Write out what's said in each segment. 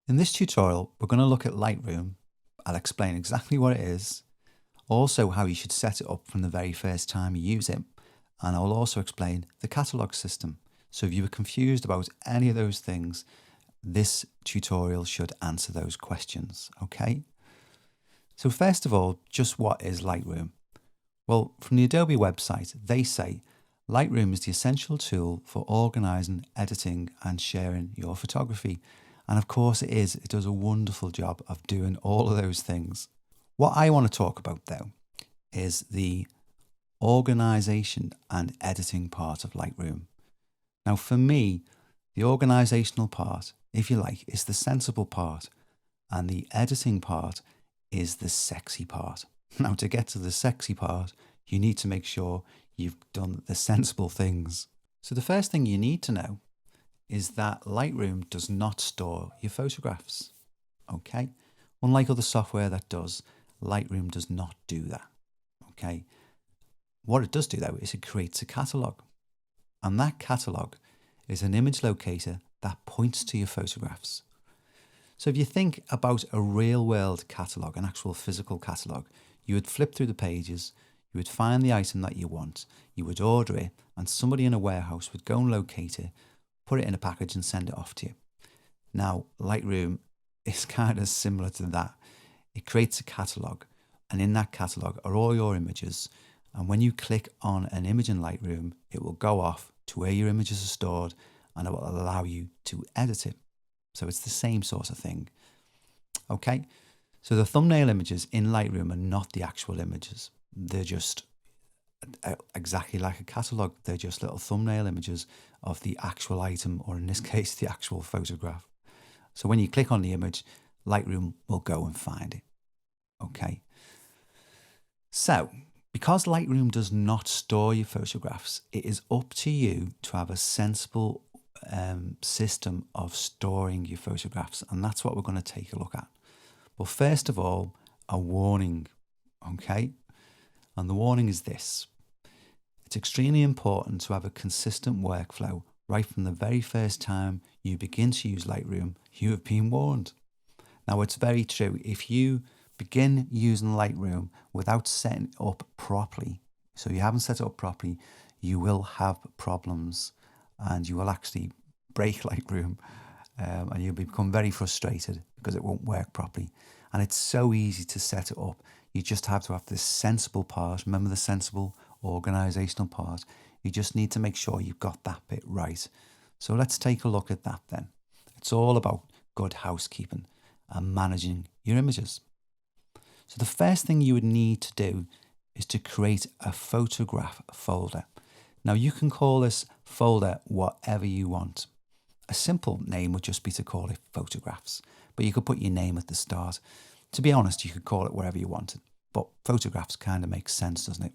In this tutorial, we're going to look at Lightroom. I'll explain exactly what it is, also how you should set it up from the very first time you use it, and I'll also explain the catalog system. So if you were confused about any of those things, this tutorial should answer those questions, okay? So first of all, just what is Lightroom? Well, from the Adobe website, they say Lightroom is the essential tool for organizing, editing, and sharing your photography. And of course it is. It does a wonderful job of doing all of those things. What I want to talk about though is the organization and editing part of Lightroom. Now for me, the organizational part, if you like, is the sensible part, and the editing part is the sexy part. Now to get to the sexy part, you need to make sure you've done the sensible things. So the first thing you need to know is that Lightroom does not store your photographs, okay? Unlike other software that does, Lightroom does not do that, okay? What it does do though is it creates a catalog, and that catalog is an image locator that points to your photographs. So if you think about a real world catalog, an actual physical catalog, you would flip through the pages, you would find the item that you want, you would order it, and somebody in a warehouse would go and locate it, put it in a package and send it off to you. Now, Lightroom is kind of similar to that. It creates a catalog, and in that catalog are all your images. And when you click on an image in Lightroom, it will go off to where your images are stored, and it will allow you to edit it. So it's the same sort of thing. Okay, so the thumbnail images in Lightroom are not the actual images. They're just exactly like a catalog. They're just little thumbnail images of the actual item, or in this case, the actual photograph. So when you click on the image, Lightroom will go and find it. Okay. So because Lightroom does not store your photographs, it is up to you to have a sensible system of storing your photographs. And that's what we're going to take a look at. But first of all, a warning. Okay. And the warning is this. It's extremely important to have a consistent workflow right from the very first time you begin to use Lightroom. You have been warned. Now, it's very true. If you begin using Lightroom without setting it up properly, so you haven't set it up properly, you will have problems and you will actually break Lightroom, and you'll become very frustrated because it won't work properly. And it's so easy to set it up. You just have to have this sensible part. Remember the sensible organizational part. You just need to make sure you've got that bit right. So let's take a look at that then. It's all about good housekeeping and managing your images. So the first thing you would need to do is to create a photograph folder. Now you can call this folder whatever you want. A simple name would just be to call it photographs, but you could put your name at the start. To be honest, you could call it whatever you wanted, but photographs kind of makes sense, doesn't it?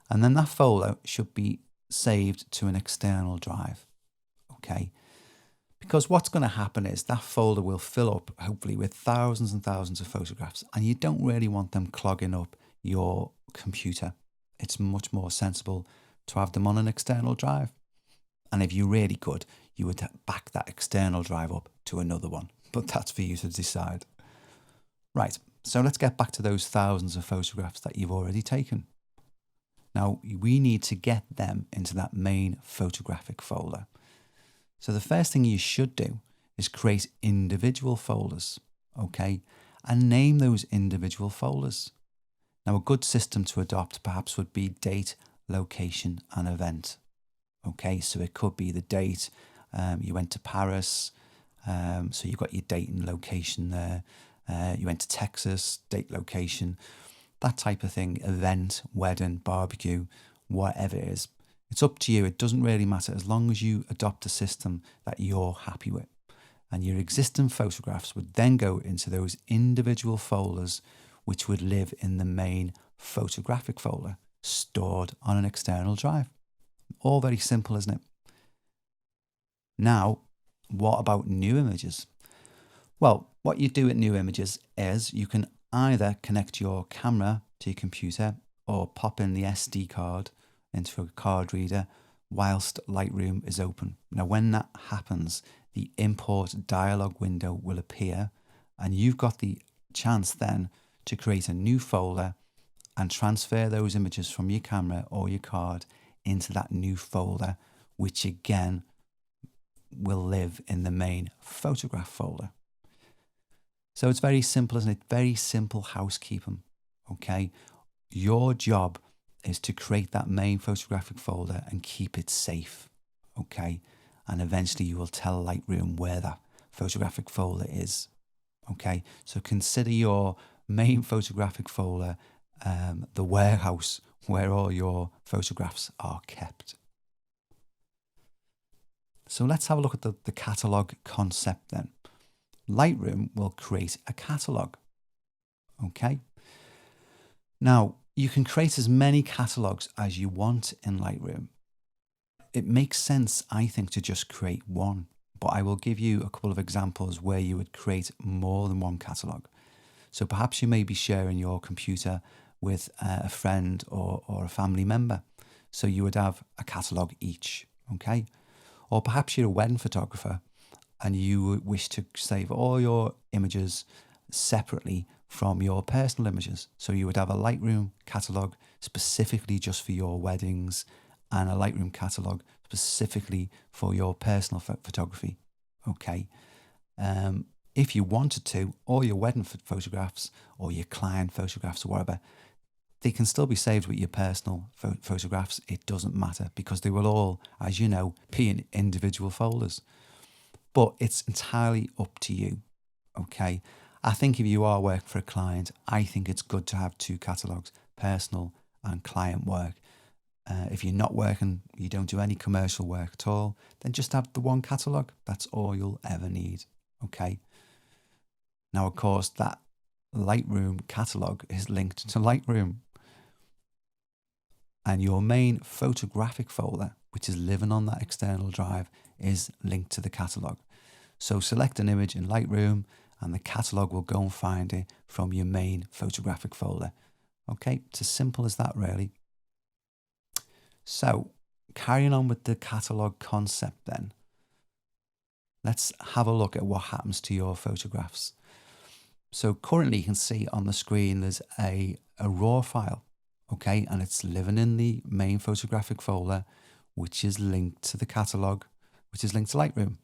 And then that folder should be saved to an external drive, okay? Because what's going to happen is that folder will fill up, hopefully, with thousands and thousands of photographs, and you don't really want them clogging up your computer. It's much more sensible to have them on an external drive. And if you're really good, you would back that external drive up to another one, but that's for you to decide. Right, so let's get back to those thousands of photographs that you've already taken. Now, we need to get them into that main photographic folder. So the first thing you should do is create individual folders, okay? And name those individual folders. Now, a good system to adopt perhaps would be date, location, and event. Okay, so it could be the date you went to Paris, so you've got your date and location there. You went to Texas, date, location, that type of thing. Event, wedding, barbecue, whatever it is. It's up to you. It doesn't really matter as long as you adopt a system that you're happy with. And your existing photographs would then go into those individual folders, which would live in the main photographic folder, stored on an external drive. All very simple, isn't it? Now, what about new images? Well, what you do with new images is you can either connect your camera to your computer or pop in the SD card into a card reader whilst Lightroom is open. Now, when that happens, the import dialog window will appear, and you've got the chance then to create a new folder and transfer those images from your camera or your card into that new folder, which again will live in the main photograph folder. So it's very simple, isn't it? Very simple housekeeping. Okay, your job is to create that main photographic folder and keep it safe. Okay, and eventually you will tell Lightroom where that photographic folder is. Okay, so consider your main photographic folder the warehouse where all your photographs are kept. So let's have a look at the catalog concept then. Lightroom will create a catalog. Okay. Now, you can create as many catalogs as you want in Lightroom. It makes sense, I think, to just create one, but I will give you a couple of examples where you would create more than one catalog. So perhaps you may be sharing your computer with a friend or a family member. So you would have a catalog each, okay? Or perhaps you're a wedding photographer and you wish to save all your images separately from your personal images. So you would have a Lightroom catalog specifically just for your weddings and a Lightroom catalog specifically for your personal photography. Okay. If you wanted to, all your wedding photographs or your client photographs or whatever, they can still be saved with your personal photographs. It doesn't matter because they will all, as you know, be in individual folders. But it's entirely up to you. Okay. I think if you are working for a client, I think it's good to have two catalogs, personal and client work. If you're not working, you don't do any commercial work at all, then just have the one catalog. That's all you'll ever need. Okay. Now, of course, that Lightroom catalog is linked to Lightroom. And your main photographic folder, which is living on that external drive, is linked to the catalog. So select an image in Lightroom and the catalog will go and find it from your main photographic folder. Okay, it's as simple as that, really. So carrying on with the catalog concept then, let's have a look at what happens to your photographs. So currently you can see on the screen there's a raw file, okay, and it's living in the main photographic folder, which is linked to the catalog, which is linked to Lightroom.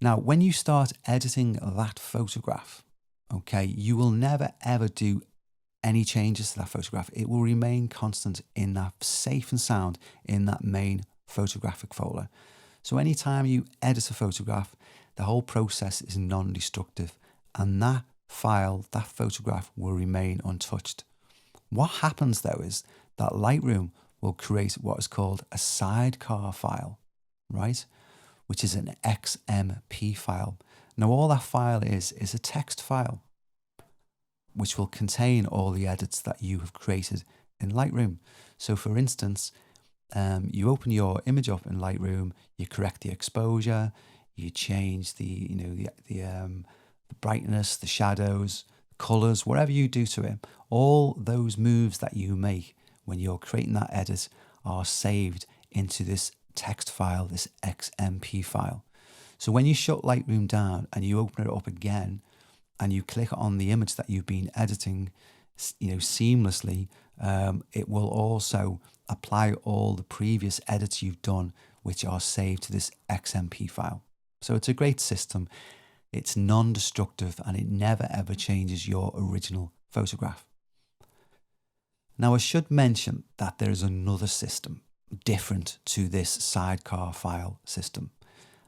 Now, when you start editing that photograph, okay, you will never ever do any changes to that photograph. It will remain constant in that safe and sound in that main photographic folder. So anytime you edit a photograph, the whole process is non-destructive and that file, that photograph will remain untouched. What happens though is that Lightroom will create what is called a sidecar file, right? Which is an XMP file. Now all that file is a text file, which will contain all the edits that you have created in Lightroom. So for instance, you open your image up in Lightroom, you correct the exposure, you change the brightness, the shadows, colors, whatever you do to it. All those moves that you make when you're creating that edit are saved into this text file, this XMP file. So when you shut Lightroom down and you open it up again and you click on the image that you've been editing, seamlessly, it will also apply all the previous edits you've done, which are saved to this XMP file. So it's a great system. It's non-destructive and it never ever changes your original photograph. Now, I should mention that there is another system different to this sidecar file system,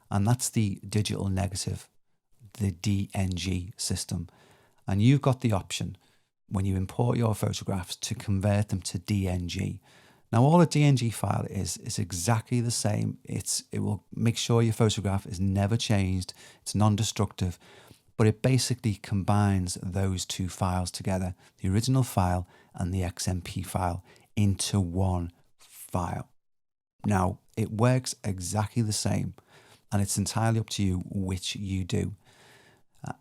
and that's the digital negative, the DNG system. And you've got the option when you import your photographs to convert them to DNG. Now, all a DNG file is exactly the same. It will make sure your photograph is never changed. It's non-destructive, but it basically combines those two files together, the original file and the XMP file, into one file. Now, it works exactly the same, and it's entirely up to you which you do.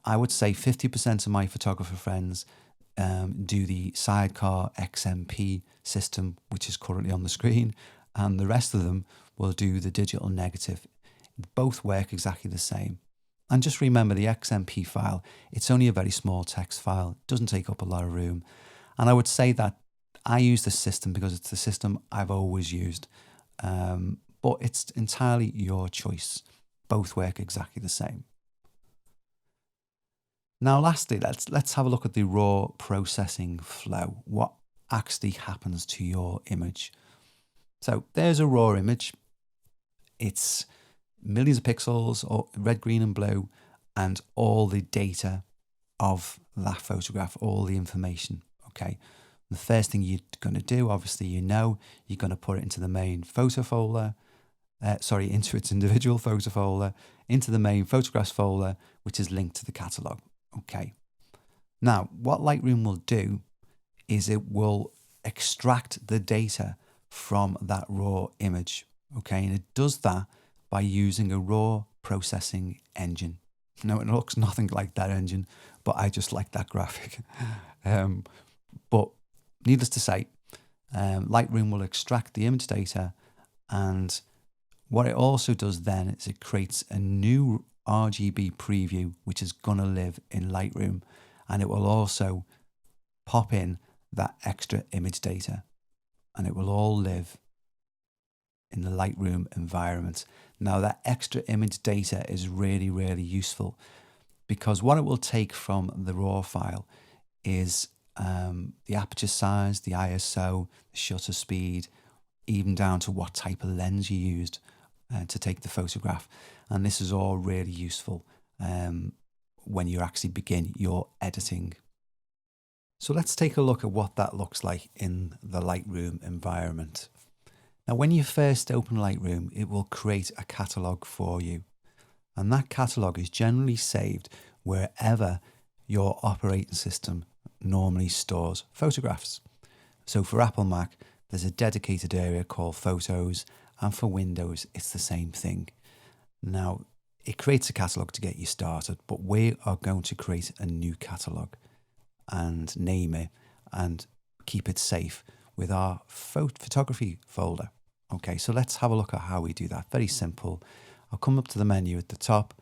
I would say 50% of my photographer friends do the sidecar XMP system, which is currently on the screen, and the rest of them will do the digital negative. both work exactly the same. And just remember the XMP file, it's only a very small text file, it doesn't take up a lot of room. And I would say that I use this system because it's the system I've always used. But it's entirely your choice. Both work exactly the same. Now, lastly, let's have a look at the raw processing flow. What actually happens to your image? So there's a raw image. It's millions of pixels, or red, green, and blue, and all the data of that photograph, all the information. Okay. The first thing you're going to do, obviously, you're going to put it into the main photo folder. Into its individual photo folder, into the main photographs folder, which is linked to the catalog. Okay. Now, what Lightroom will do is it will extract the data from that raw image. Okay. And it does that by using a raw processing engine. Now, it looks nothing like that engine, but I just like that graphic. But needless to say, Lightroom will extract the image data, and what it also does then is it creates a new RGB preview, which is going to live in Lightroom, and it will also pop in that extra image data, and it will all live in the Lightroom environment. Now, that extra image data is really, really useful, because what it will take from the raw file is the aperture size, the ISO, the shutter speed, even down to what type of lens you used to take the photograph. And this is all really useful when you actually begin your editing. So let's take a look at what that looks like in the Lightroom environment. Now, when you first open Lightroom, it will create a catalog for you. And that catalog is generally saved wherever your operating system normally stores photographs. So for Apple Mac, there's a dedicated area called Photos, and for Windows, it's the same thing. Now, it creates a catalog to get you started, but we are going to create a new catalog and name it and keep it safe with our photography folder. Okay, so let's have a look at how we do that. Very simple. I'll come up to the menu at the top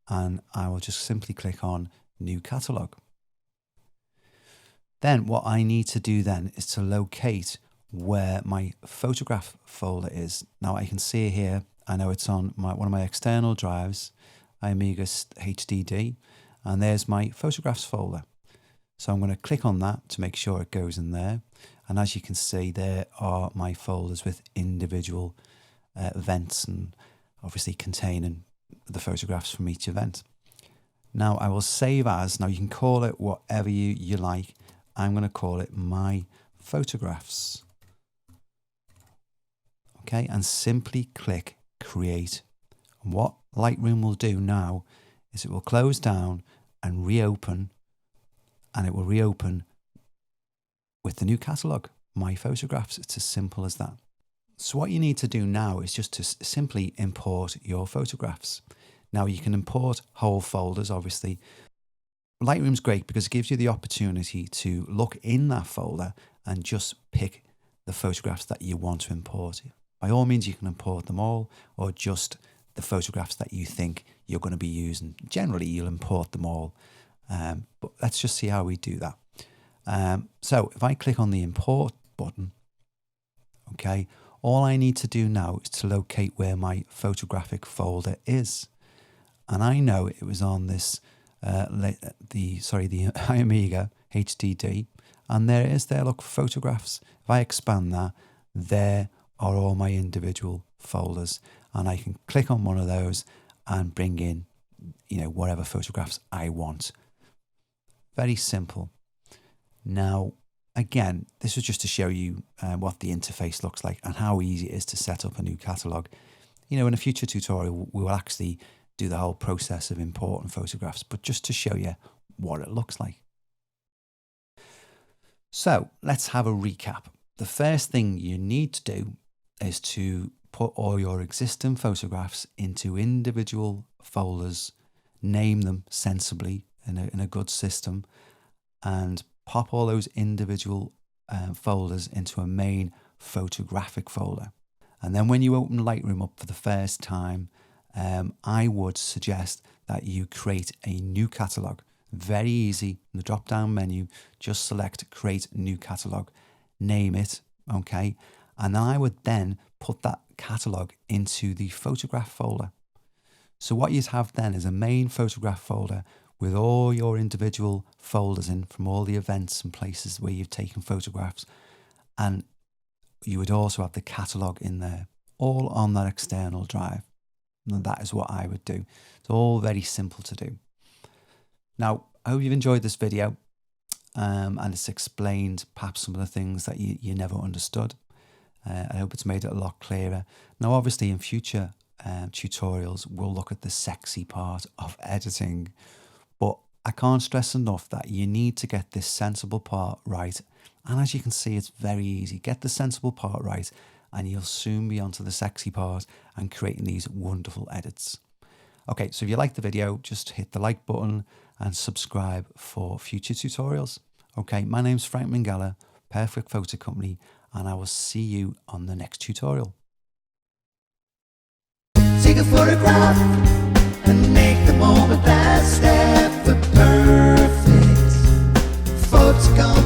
and I will just simply click on New Catalog. Then what I need to do then is to locate where my photograph folder is. Now I can see here, I know it's on one of my external drives, iAmega HDD, and there's my photographs folder. So I'm going to click on that to make sure it goes in there. And as you can see, there are my folders with individual events and obviously containing the photographs from each event. Now I will save as, now you can call it whatever you like. I'm going to call it My Photographs. Okay, and simply click Create. And what Lightroom will do now is it will close down and reopen, and it will reopen with the new catalog, My Photographs. It's as simple as that. So what you need to do now is just to simply import your photographs. Now you can import whole folders, obviously. Lightroom's great because it gives you the opportunity to look in that folder and just pick the photographs that you want to import. By all means, you can import them all, or just the photographs that you think you're going to be using. Generally, you'll import them all. But let's just see how we do that. So if I click on the import button, okay, all I need to do now is to locate where my photographic folder is. And I know it was on this, the iAmega HDD. And there it is there, look, photographs. If I expand that, there are all my individual folders. And I can click on one of those and bring in, whatever photographs I want. Very simple. Now, again, this was just to show you what the interface looks like and how easy it is to set up a new catalog. In a future tutorial, we will actually do the whole process of importing photographs, but just to show you what it looks like. So let's have a recap. The first thing you need to do is to put all your existing photographs into individual folders, name them sensibly in a good system, and pop all those individual folders into a main photographic folder. And then when you open Lightroom up for the first time, I would suggest that you create a new catalog. Very easy. In the drop down menu, just select create new catalog, name it, okay? And I would then put that catalog into the photograph folder. So what you'd have then is a main photograph folder with all your individual folders in from all the events and places where you've taken photographs. And you would also have the catalog in there, all on that external drive. And that is what I would do. It's all very simple to do. Now, I hope you've enjoyed this video and it's explained perhaps some of the things that you never understood. I hope it's made it a lot clearer. Now, obviously, in future tutorials, we'll look at the sexy part of editing. But I can't stress enough that you need to get this sensible part right. And as you can see, it's very easy. Get the sensible part right and you'll soon be onto the sexy part and creating these wonderful edits. Okay, so if you like the video, just hit the like button and subscribe for future tutorials. Okay, my name's Frank Minghella, Perfect Photo Company, and I will see you on the next tutorial. Take a photograph and make the moment last ever perfect. Photograph.